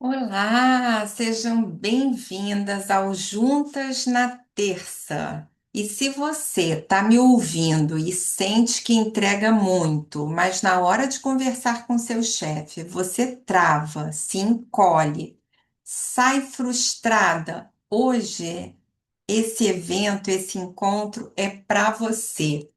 Olá, sejam bem-vindas ao Juntas na Terça. E se você está me ouvindo e sente que entrega muito, mas na hora de conversar com seu chefe você trava, se encolhe, sai frustrada, hoje esse evento, esse encontro é para você.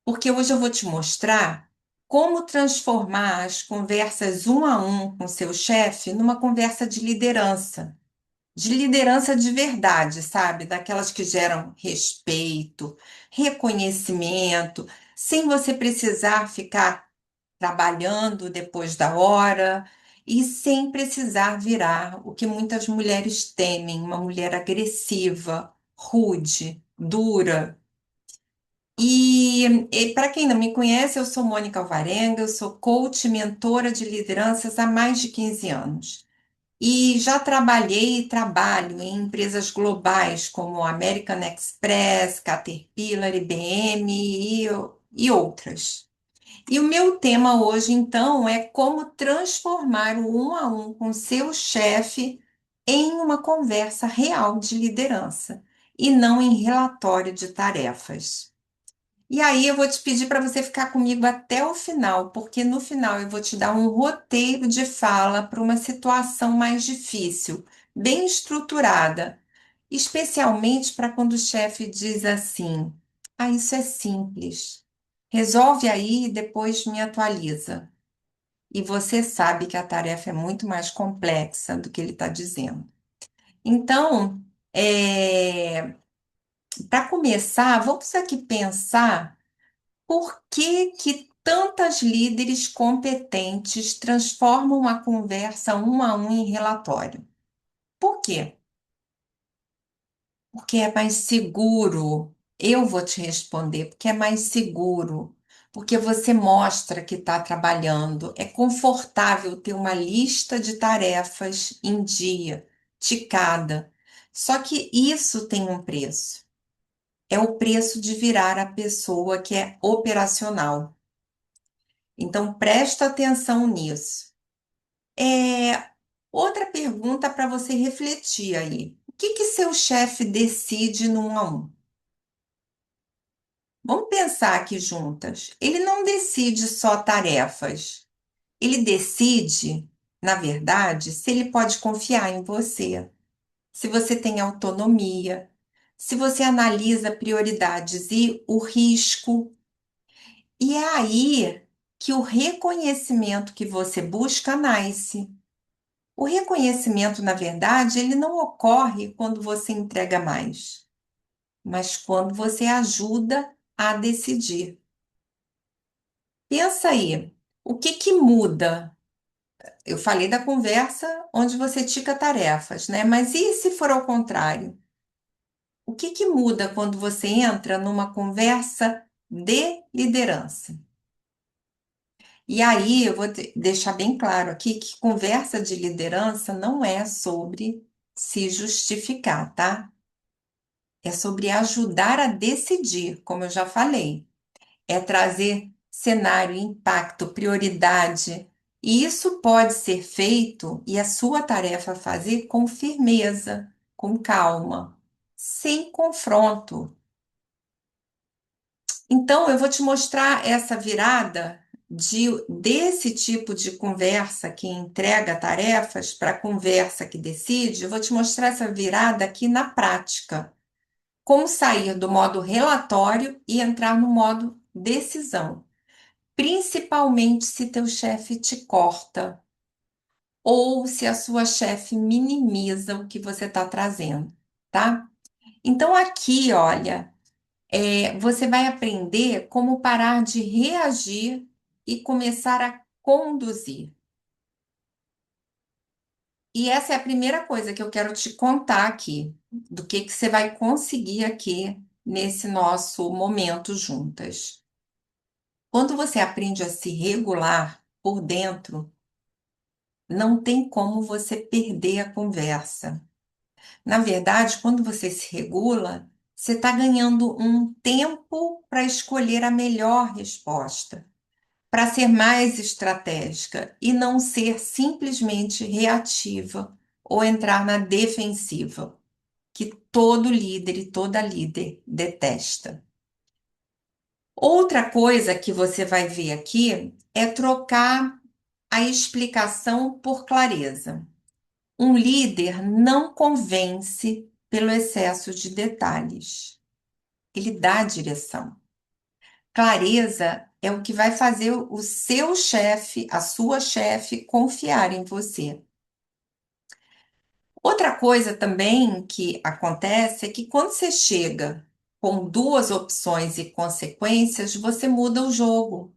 Porque hoje eu vou te mostrar como transformar as conversas um a um com seu chefe numa conversa de liderança de verdade, sabe? Daquelas que geram respeito, reconhecimento, sem você precisar ficar trabalhando depois da hora e sem precisar virar o que muitas mulheres temem, uma mulher agressiva, rude, dura. E para quem não me conhece, eu sou Mônica Alvarenga, eu sou coach e mentora de lideranças há mais de 15 anos. E já trabalhei e trabalho em empresas globais como American Express, Caterpillar, IBM e outras. E o meu tema hoje, então, é como transformar o um a um com seu chefe em uma conversa real de liderança e não em relatório de tarefas. E aí eu vou te pedir para você ficar comigo até o final, porque no final eu vou te dar um roteiro de fala para uma situação mais difícil, bem estruturada, especialmente para quando o chefe diz assim: "Ah, isso é simples. Resolve aí e depois me atualiza." E você sabe que a tarefa é muito mais complexa do que ele está dizendo. Então, para começar, vamos aqui pensar. Por que que tantas líderes competentes transformam a conversa um a um em relatório? Por quê? Porque é mais seguro. Eu vou te responder, porque é mais seguro. Porque você mostra que está trabalhando. É confortável ter uma lista de tarefas em dia, ticada. Só que isso tem um preço. É o preço de virar a pessoa que é operacional. Então, presta atenção nisso. É, outra pergunta para você refletir aí. O que que seu chefe decide no 1 a 1? Vamos pensar aqui juntas. Ele não decide só tarefas. Ele decide, na verdade, se ele pode confiar em você, se você tem autonomia, se você analisa prioridades e o risco. E é aí que o reconhecimento que você busca nasce. O reconhecimento, na verdade, ele não ocorre quando você entrega mais, mas quando você ajuda a decidir. Pensa aí, o que que muda? Eu falei da conversa onde você tica tarefas, né? Mas e se for ao contrário? O que que muda quando você entra numa conversa de liderança? E aí eu vou deixar bem claro aqui que conversa de liderança não é sobre se justificar, tá? É sobre ajudar a decidir, como eu já falei. É trazer cenário, impacto, prioridade. E isso pode ser feito, e a sua tarefa é fazer com firmeza, com calma, sem confronto. Então, eu vou te mostrar essa virada desse tipo de conversa que entrega tarefas para conversa que decide. Eu vou te mostrar essa virada aqui na prática. Como sair do modo relatório e entrar no modo decisão, principalmente se teu chefe te corta ou se a sua chefe minimiza o que você está trazendo, tá? Então aqui, olha, você vai aprender como parar de reagir e começar a conduzir. E essa é a primeira coisa que eu quero te contar aqui, do que você vai conseguir aqui nesse nosso momento juntas. Quando você aprende a se regular por dentro, não tem como você perder a conversa. Na verdade, quando você se regula, você está ganhando um tempo para escolher a melhor resposta, para ser mais estratégica e não ser simplesmente reativa ou entrar na defensiva, que todo líder e toda líder detesta. Outra coisa que você vai ver aqui é trocar a explicação por clareza. Um líder não convence pelo excesso de detalhes. Ele dá direção. Clareza é o que vai fazer o seu chefe, a sua chefe, confiar em você. Outra coisa também que acontece é que quando você chega com duas opções e consequências, você muda o jogo.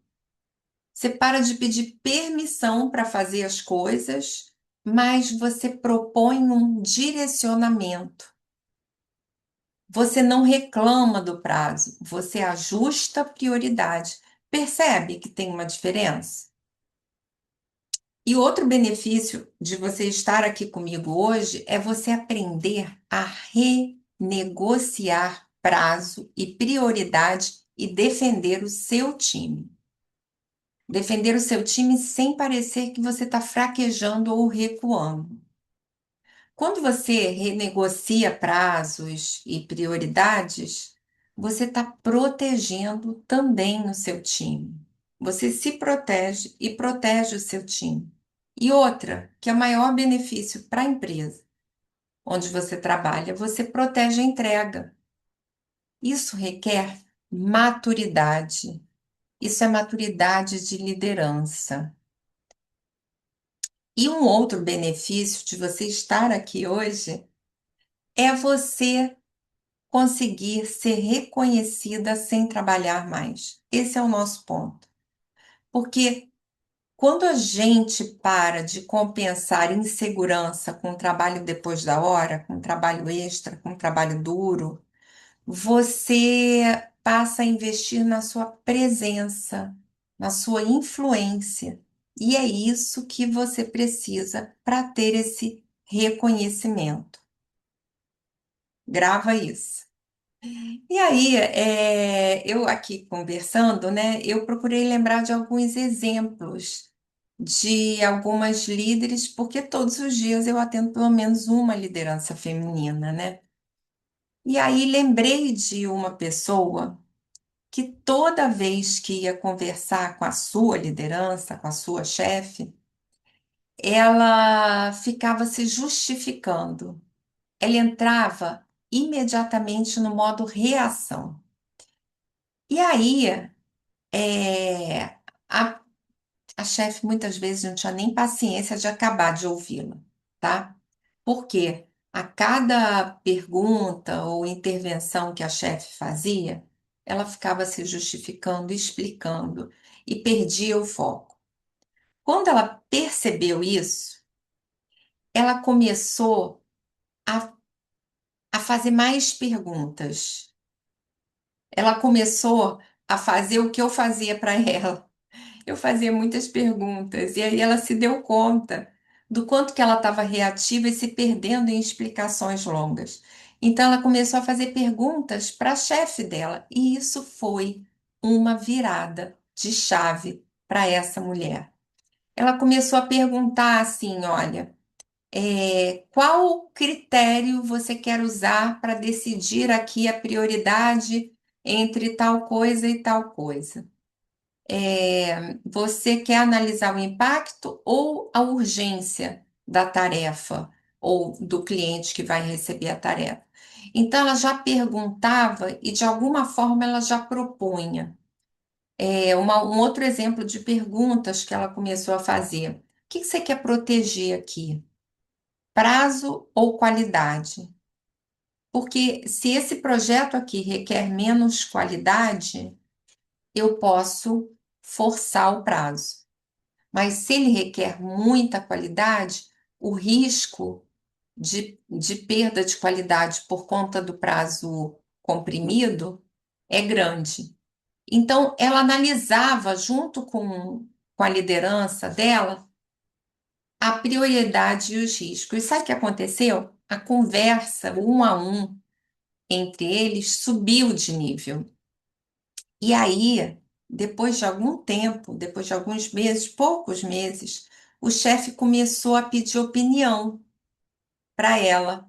Você para de pedir permissão para fazer as coisas, mas você propõe um direcionamento. Você não reclama do prazo, você ajusta a prioridade. Percebe que tem uma diferença? E outro benefício de você estar aqui comigo hoje é você aprender a renegociar prazo e prioridade e defender o seu time. Defender o seu time sem parecer que você está fraquejando ou recuando. Quando você renegocia prazos e prioridades, você está protegendo também o seu time. Você se protege e protege o seu time. E outra, que é o maior benefício para a empresa onde você trabalha, você protege a entrega. Isso requer maturidade. Isso é maturidade de liderança. E um outro benefício de você estar aqui hoje é você conseguir ser reconhecida sem trabalhar mais. Esse é o nosso ponto. Porque quando a gente para de compensar insegurança com trabalho depois da hora, com trabalho extra, com trabalho duro, você passa a investir na sua presença, na sua influência. E é isso que você precisa para ter esse reconhecimento. Grava isso. E aí, eu aqui conversando, né, eu procurei lembrar de alguns exemplos de algumas líderes, porque todos os dias eu atendo pelo menos uma liderança feminina, né? E aí lembrei de uma pessoa que toda vez que ia conversar com a sua liderança, com a sua chefe, ela ficava se justificando. Ela entrava imediatamente no modo reação. E aí, é, a, a chefe muitas vezes não tinha nem paciência de acabar de ouvi-la, tá? Porque a cada pergunta ou intervenção que a chefe fazia, ela ficava se justificando, explicando e perdia o foco. Quando ela percebeu isso, ela começou a, a fazer mais perguntas. Ela começou a fazer o que eu fazia para ela. Eu fazia muitas perguntas e aí ela se deu conta do quanto que ela estava reativa e se perdendo em explicações longas. Então ela começou a fazer perguntas para a chefe dela e isso foi uma virada de chave para essa mulher. Ela começou a perguntar assim, olha, qual critério você quer usar para decidir aqui a prioridade entre tal coisa e tal coisa? Você quer analisar o impacto ou a urgência da tarefa ou do cliente que vai receber a tarefa? Então, ela já perguntava e, de alguma forma, ela já propunha. Um outro exemplo de perguntas que ela começou a fazer: o que você quer proteger aqui? Prazo ou qualidade? Porque se esse projeto aqui requer menos qualidade, eu posso forçar o prazo. Mas se ele requer muita qualidade, o risco de perda de qualidade por conta do prazo comprimido é grande. Então, ela analisava, junto com a liderança dela, a prioridade e os riscos. E sabe o que aconteceu? A conversa, um a um, entre eles, subiu de nível. E aí, Depois de algum tempo, depois de alguns meses, poucos meses, o chefe começou a pedir opinião para ela.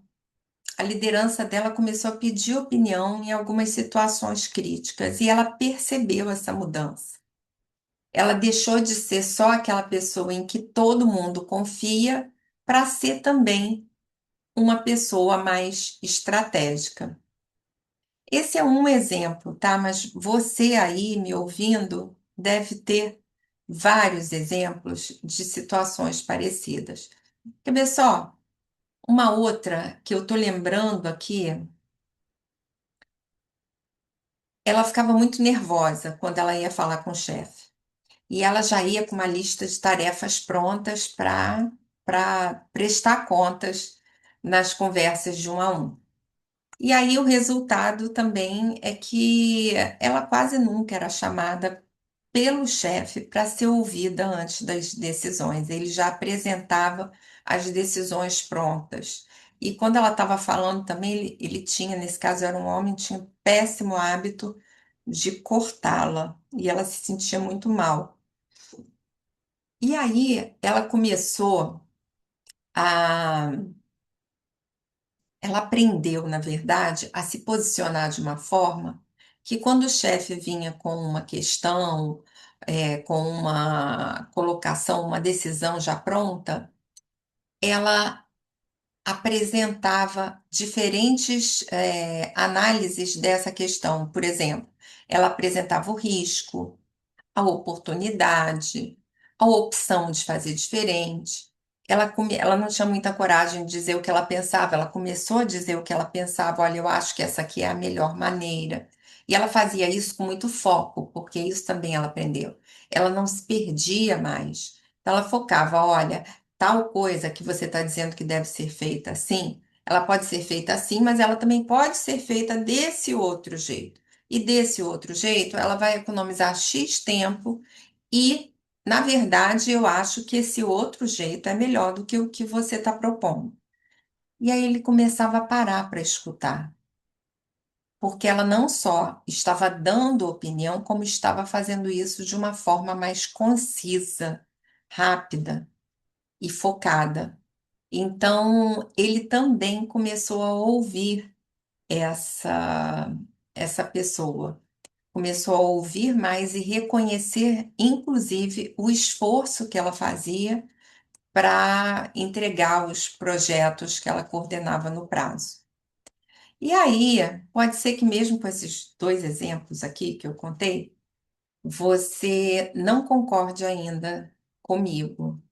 A liderança dela começou a pedir opinião em algumas situações críticas e ela percebeu essa mudança. Ela deixou de ser só aquela pessoa em que todo mundo confia para ser também uma pessoa mais estratégica. Esse é um exemplo, tá? Mas você aí me ouvindo deve ter vários exemplos de situações parecidas. Quer ver só? Uma outra que eu tô lembrando aqui, ela ficava muito nervosa quando ela ia falar com o chefe. E ela já ia com uma lista de tarefas prontas para prestar contas nas conversas de um a um. E aí o resultado também é que ela quase nunca era chamada pelo chefe para ser ouvida antes das decisões. Ele já apresentava as decisões prontas. E quando ela estava falando também, ele tinha, nesse caso era um homem, tinha um péssimo hábito de cortá-la. E ela se sentia muito mal. E aí ela começou a. Ela aprendeu, na verdade, a se posicionar de uma forma que, quando o chefe vinha com uma questão, com uma colocação, uma decisão já pronta, ela apresentava diferentes, análises dessa questão. Por exemplo, ela apresentava o risco, a oportunidade, a opção de fazer diferente. Ela não tinha muita coragem de dizer o que ela pensava, ela começou a dizer o que ela pensava: olha, eu acho que essa aqui é a melhor maneira. E ela fazia isso com muito foco, porque isso também ela aprendeu. Ela não se perdia mais. Então, ela focava: olha, tal coisa que você está dizendo que deve ser feita assim, ela pode ser feita assim, mas ela também pode ser feita desse outro jeito. E desse outro jeito, ela vai economizar X tempo e, na verdade, eu acho que esse outro jeito é melhor do que o que você está propondo. E aí ele começava a parar para escutar, porque ela não só estava dando opinião, como estava fazendo isso de uma forma mais concisa, rápida e focada. Então, ele também começou a ouvir essa, essa pessoa. Começou a ouvir mais e reconhecer, inclusive, o esforço que ela fazia para entregar os projetos que ela coordenava no prazo. E aí, pode ser que mesmo com esses dois exemplos aqui que eu contei, você não concorde ainda comigo.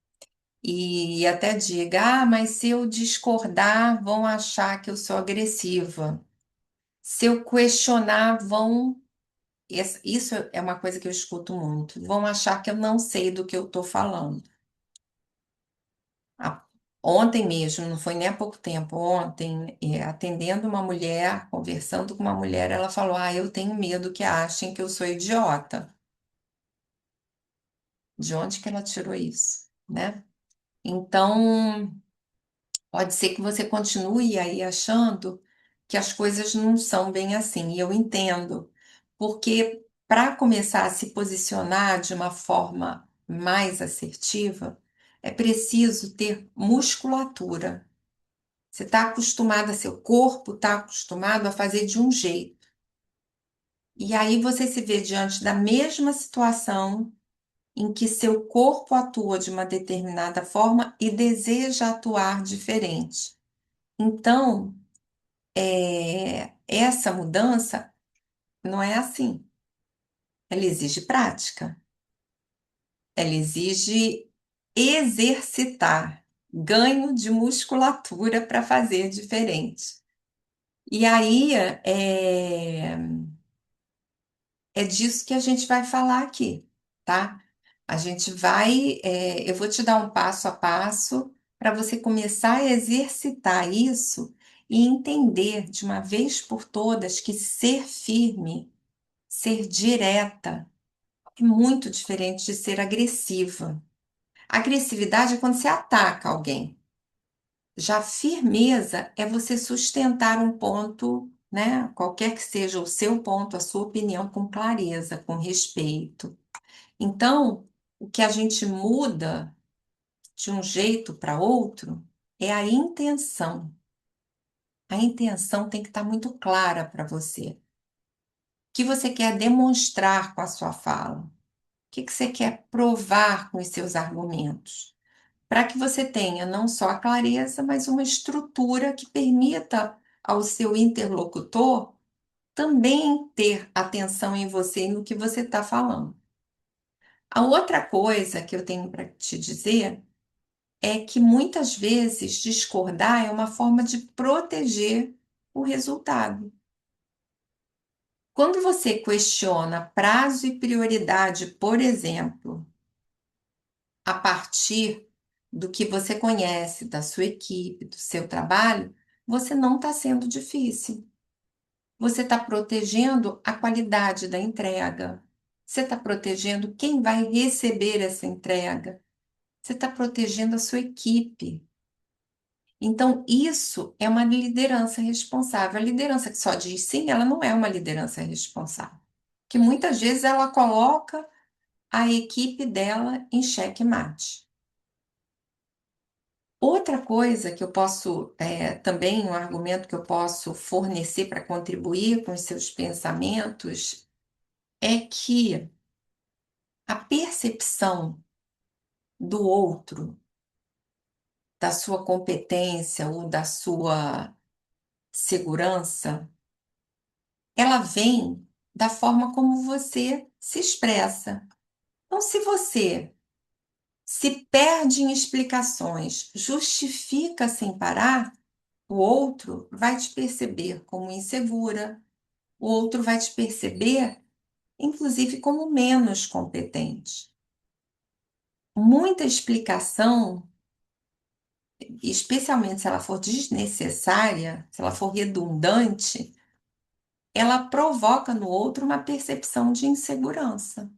E até diga: ah, mas se eu discordar, vão achar que eu sou agressiva. Se eu questionar, vão. Isso é uma coisa que eu escuto muito. Vão achar que eu não sei do que eu estou falando. A- Ontem mesmo, não foi nem há pouco tempo, ontem, atendendo uma mulher, conversando com uma mulher, ela falou: ah, eu tenho medo que achem que eu sou idiota. De onde que ela tirou isso, né? Então, pode ser que você continue aí achando que as coisas não são bem assim, e eu entendo, porque para começar a se posicionar de uma forma mais assertiva, é preciso ter musculatura. Você está acostumado, seu corpo está acostumado a fazer de um jeito. E aí você se vê diante da mesma situação em que seu corpo atua de uma determinada forma e deseja atuar diferente. Então, essa mudança não é assim. Ela exige prática, ela exige exercitar, ganho de musculatura para fazer diferente. E aí é disso que a gente vai falar aqui, tá? A gente vai, eu vou te dar um passo a passo para você começar a exercitar isso e entender de uma vez por todas que ser firme, ser direta, é muito diferente de ser agressiva. Agressividade é quando você ataca alguém. Já firmeza é você sustentar um ponto né? Qualquer que seja o seu ponto, a sua opinião, com clareza, com respeito. Então, o que a gente muda de um jeito para outro é a intenção. A intenção tem que estar muito clara para você. O que você quer demonstrar com a sua fala? O que você quer provar com os seus argumentos? Para que você tenha não só a clareza, mas uma estrutura que permita ao seu interlocutor também ter atenção em você e no que você está falando. A outra coisa que eu tenho para te dizer é que muitas vezes discordar é uma forma de proteger o resultado. Quando você questiona prazo e prioridade, por exemplo, a partir do que você conhece, da sua equipe, do seu trabalho, você não está sendo difícil. Você está protegendo a qualidade da entrega. Você está protegendo quem vai receber essa entrega. Você está protegendo a sua equipe. Então, isso é uma liderança responsável. A liderança que só diz sim, ela não é uma liderança responsável. Que muitas vezes ela coloca a equipe dela em xeque-mate. Outra coisa que eu posso, também um argumento que eu posso fornecer para contribuir com os seus pensamentos é que a percepção do outro, da sua competência ou da sua segurança, ela vem da forma como você se expressa. Então, se você se perde em explicações, justifica sem parar, o outro vai te perceber como insegura, o outro vai te perceber, inclusive, como menos competente. Muita explicação, especialmente se ela for desnecessária, se ela for redundante, ela provoca no outro uma percepção de insegurança.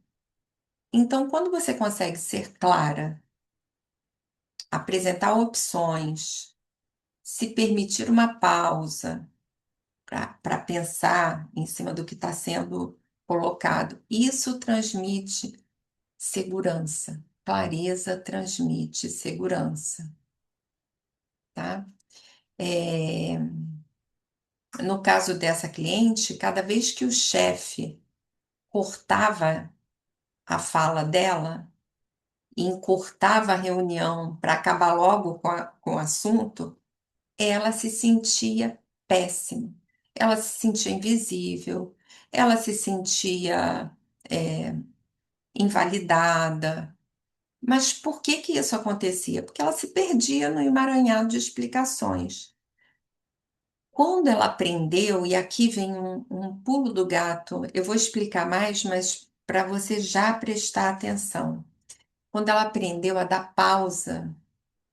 Então, quando você consegue ser clara, apresentar opções, se permitir uma pausa para pensar em cima do que está sendo colocado, isso transmite segurança. Clareza transmite segurança, tá? No caso dessa cliente, cada vez que o chefe cortava a fala dela e encurtava a reunião para acabar logo com o assunto, ela se sentia péssima. Ela se sentia invisível, ela se sentia é, invalidada. Mas por que que isso acontecia? Porque ela se perdia no emaranhado de explicações. Quando ela aprendeu, e aqui vem um pulo do gato, eu vou explicar mais, mas para você já prestar atenção. Quando ela aprendeu a dar pausa,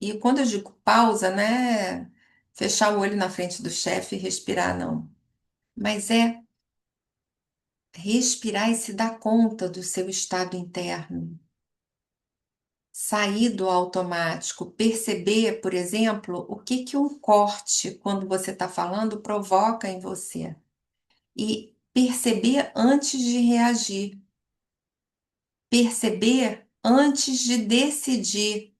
e quando eu digo pausa, não é fechar o olho na frente do chefe e respirar, não. Mas é respirar e se dar conta do seu estado interno. Sair do automático, perceber, por exemplo, o que que um corte, quando você está falando, provoca em você. E perceber antes de reagir. Perceber antes de decidir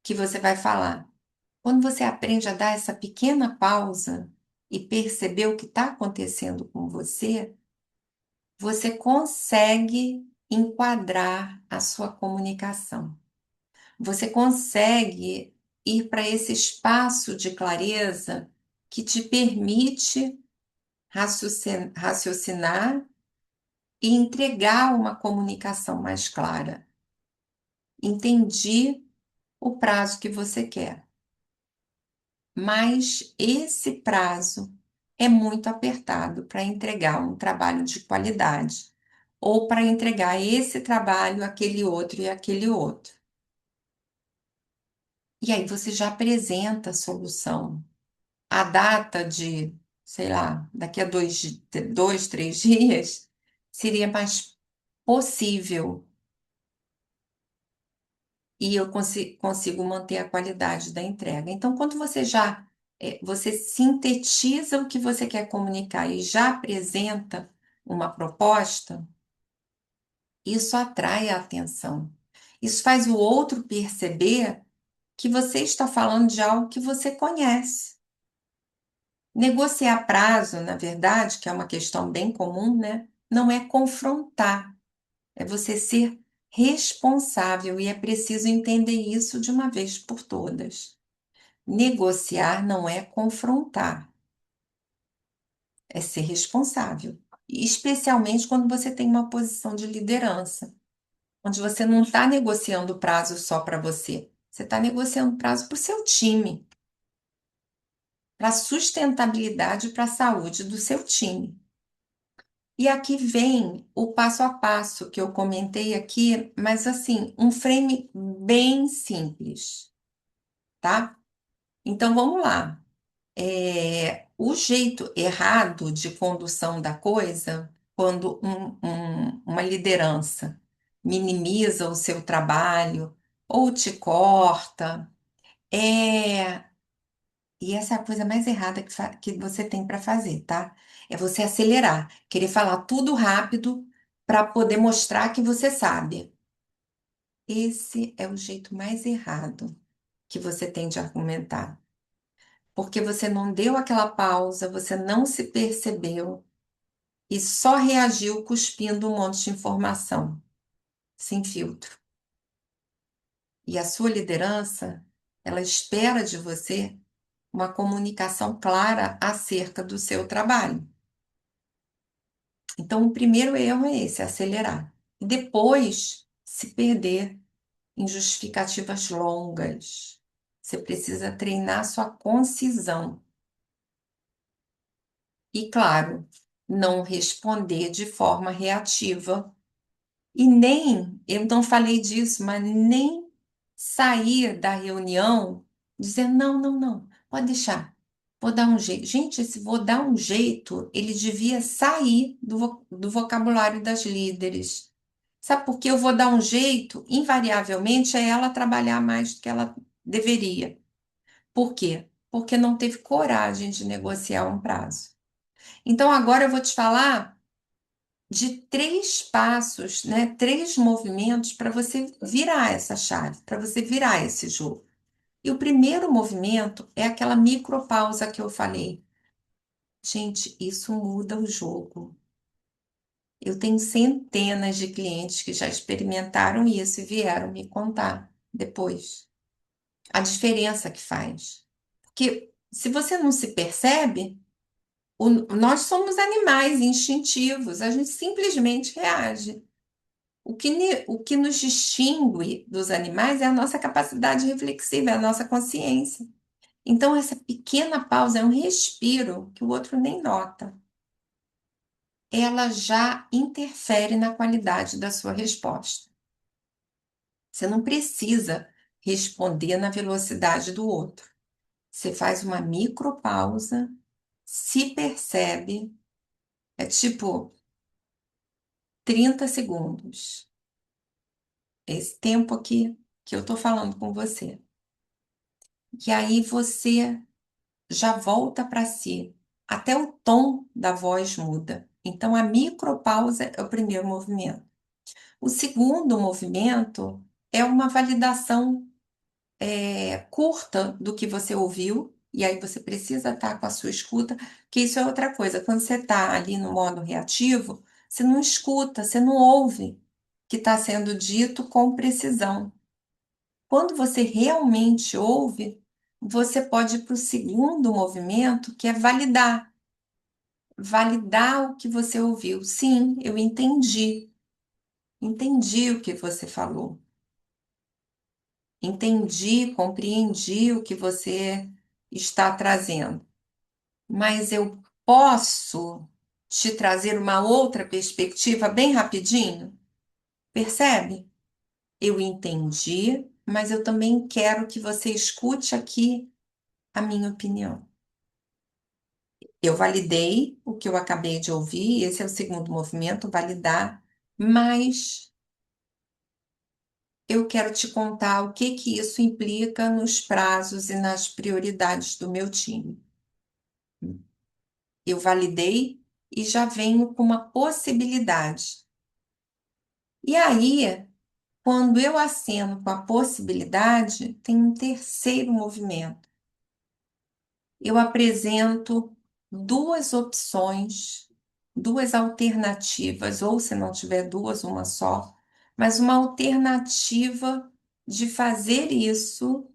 que você vai falar. Quando você aprende a dar essa pequena pausa e perceber o que está acontecendo com você, você consegue enquadrar a sua comunicação. Você consegue ir para esse espaço de clareza que te permite raciocinar e entregar uma comunicação mais clara. Entendi o prazo que você quer, mas esse prazo é muito apertado para entregar um trabalho de qualidade, ou para entregar esse trabalho, aquele outro e aquele outro. E aí você já apresenta a solução. A data de, sei lá, daqui a 2, 3 dias, seria mais possível e eu consigo manter a qualidade da entrega. Então, quando você já você sintetiza o que você quer comunicar e já apresenta uma proposta, isso atrai a atenção. Isso faz o outro perceber que você está falando de algo que você conhece. Negociar prazo, na verdade, que é uma questão bem comum, né? Não é confrontar, é você ser responsável e é preciso entender isso de uma vez por todas. Negociar não é confrontar, é ser responsável. E especialmente quando você tem uma posição de liderança, onde você não está negociando prazo só para você, você está negociando prazo para o seu time, para a sustentabilidade e para a saúde do seu time. E aqui vem o passo a passo que eu comentei aqui, mas assim, um frame bem simples, tá? Então vamos lá. O jeito errado de condução da coisa, quando uma liderança minimiza o seu trabalho ou te corta, é e essa é a coisa mais errada que você tem para fazer, tá? É você acelerar, querer falar tudo rápido para poder mostrar que você sabe. Esse é o jeito mais errado que você tem de argumentar. Porque você não deu aquela pausa, você não se percebeu e só reagiu cuspindo um monte de informação, sem filtro. E a sua liderança, ela espera de você uma comunicação clara acerca do seu trabalho. Então, o primeiro erro é esse, acelerar. E depois, se perder em justificativas longas. Você precisa treinar sua concisão. E, claro, não responder de forma reativa. E nem, eu não falei disso, mas nem sair da reunião dizendo: não, não, não, pode deixar, vou dar um jeito. Gente, esse vou dar um jeito, ele devia sair do vocabulário das líderes. Sabe por que eu vou dar um jeito? Invariavelmente é ela trabalhar mais do que ela deveria. Por quê? Porque não teve coragem de negociar um prazo. Então, agora eu vou te falar de três passos, né? Três movimentos para você virar essa chave, para você virar esse jogo. E o primeiro movimento é aquela micropausa que eu falei. Gente, isso muda o jogo. Eu tenho centenas de clientes que já experimentaram isso e vieram me contar depois a diferença que faz. Porque se você não se percebe, nós somos animais instintivos, a gente simplesmente reage. O que nos distingue dos animais é a nossa capacidade reflexiva, é a nossa consciência. Então, essa pequena pausa é um respiro que o outro nem nota. Ela já interfere na qualidade da sua resposta. Você não precisa responder na velocidade do outro. Você faz uma micropausa, se percebe, é tipo 30 segundos. Esse tempo aqui que eu estou falando com você. E aí você já volta para si. Até o tom da voz muda. Então, a micropausa é o primeiro movimento. O segundo movimento é uma validação curta do que você ouviu, e aí você precisa estar com a sua escuta, que isso é outra coisa. Quando você está ali no modo reativo, você não escuta, você não ouve o que está sendo dito com precisão. Quando você realmente ouve, você pode ir para o segundo movimento, que é validar. Validar o que você ouviu. Sim, eu entendi. Entendi o que você falou. Entendi, compreendi o que você está trazendo. Mas eu posso te trazer uma outra perspectiva bem rapidinho? Percebe? Eu entendi, mas eu também quero que você escute aqui a minha opinião. Eu validei o que eu acabei de ouvir, esse é o segundo movimento, validar, mas eu quero te contar o que que isso implica nos prazos e nas prioridades do meu time. Eu validei e já venho com uma possibilidade. E aí, quando eu aceno com a possibilidade, tem um terceiro movimento. Eu apresento duas opções, duas alternativas, ou se não tiver duas, uma só, mas uma alternativa de fazer isso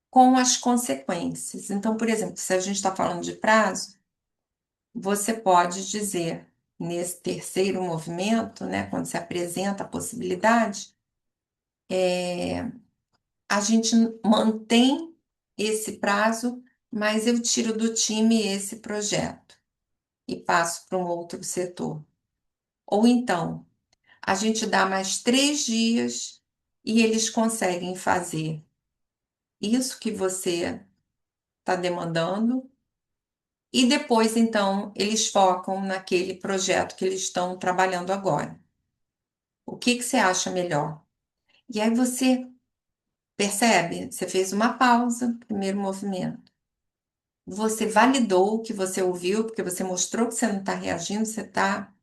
com as consequências. Então, por exemplo, se a gente está falando de prazo, você pode dizer, nesse terceiro movimento, né, quando se apresenta a possibilidade, a gente mantém esse prazo, mas eu tiro do time esse projeto e passo para um outro setor. Ou então, a gente dá mais 3 dias e eles conseguem fazer isso que você está demandando, e depois, então, eles focam naquele projeto que eles estão trabalhando agora. O que que você acha melhor? E aí você percebe, você fez uma pausa, primeiro movimento. Você validou o que você ouviu, porque você mostrou que você não está reagindo, você está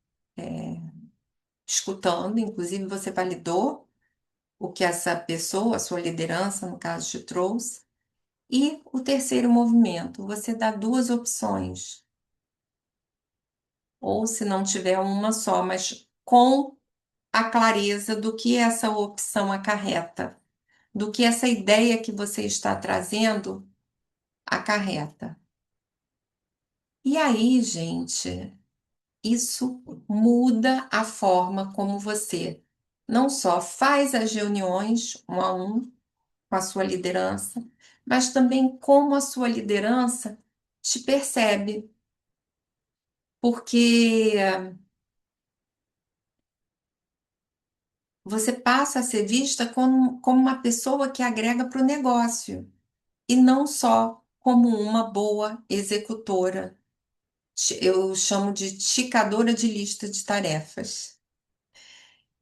escutando, inclusive você validou o que essa pessoa, a sua liderança, no caso, te trouxe. E o terceiro movimento, você dá duas opções, ou se não tiver uma só, mas com a clareza do que essa opção acarreta, do que essa ideia que você está trazendo acarreta. E aí, gente, isso muda a forma como você não só faz as reuniões um a um com a sua liderança, mas também como a sua liderança te percebe, porque você passa a ser vista como uma pessoa que agrega para o negócio e não só como uma boa executora. Eu chamo de ticadora de lista de tarefas.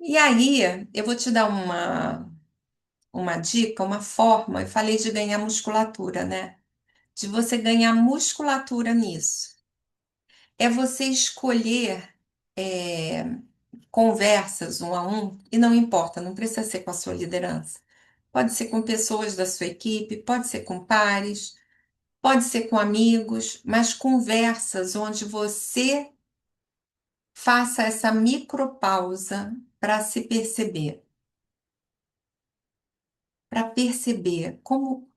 E aí, eu vou te dar uma dica, uma forma. Eu falei de ganhar musculatura, né? De você ganhar musculatura nisso. É você escolher é, conversas um a um, e não importa, não precisa ser com a sua liderança. Pode ser com pessoas da sua equipe, pode ser com pares, pode ser com amigos, mas conversas onde você faça essa micropausa para se perceber, para perceber como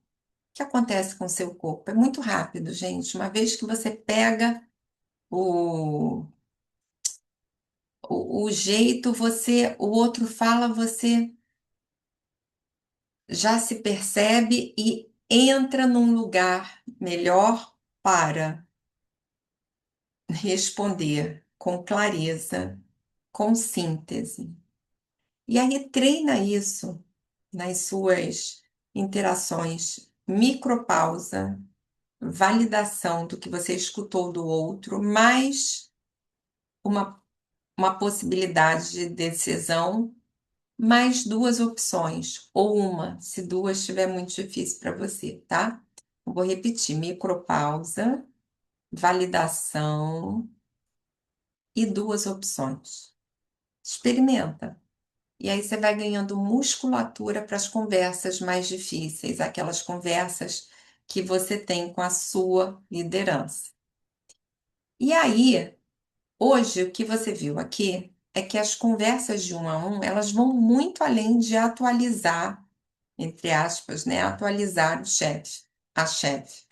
que acontece com o seu corpo. É muito rápido, gente. Uma vez que você pega o, o jeito, o outro fala, você já se percebe e entra num lugar melhor para responder com clareza, com síntese. E aí treina isso nas suas interações, micropausa, validação do que você escutou do outro, mais uma, uma possibilidade de decisão, mais duas opções, ou uma, se duas estiver muito difícil para você, tá? Eu vou repetir: micropausa, validação e duas opções. Experimenta. E aí você vai ganhando musculatura para as conversas mais difíceis, aquelas conversas que você tem com a sua liderança. E aí, hoje, o que você viu aqui é que as conversas de um a um, elas vão muito além de atualizar, entre aspas, né? Atualizar o chefe, a chefe.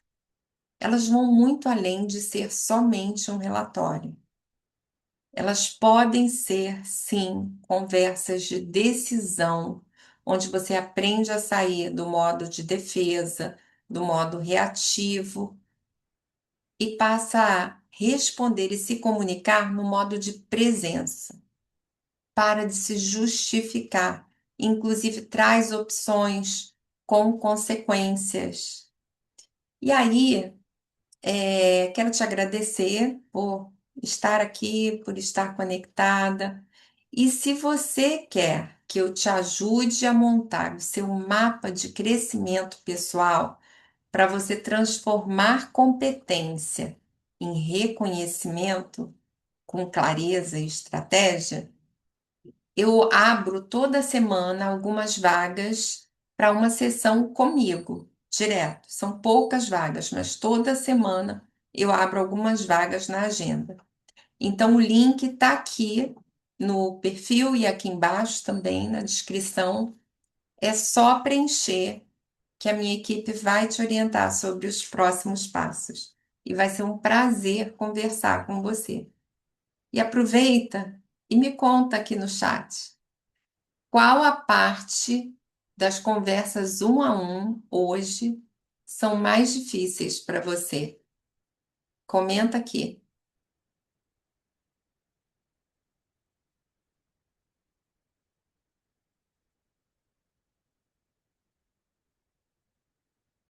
Elas vão muito além de ser somente um relatório. Elas podem ser, sim, conversas de decisão, onde você aprende a sair do modo de defesa, do modo reativo, e passa a responder e se comunicar no modo de presença. Para de se justificar, inclusive traz opções com consequências. E aí, quero te agradecer por estar aqui, por estar conectada. E se você quer que eu te ajude a montar o seu mapa de crescimento pessoal para você transformar competência em reconhecimento com clareza e estratégia, eu abro toda semana algumas vagas para uma sessão comigo, direto. São poucas vagas, mas toda semana eu abro algumas vagas na agenda. Então, o link está aqui no perfil e aqui embaixo também na descrição. É só preencher que a minha equipe vai te orientar sobre os próximos passos. E vai ser um prazer conversar com você. E aproveita e me conta aqui no chat qual a parte das conversas um a um hoje são mais difíceis para você. Comenta aqui.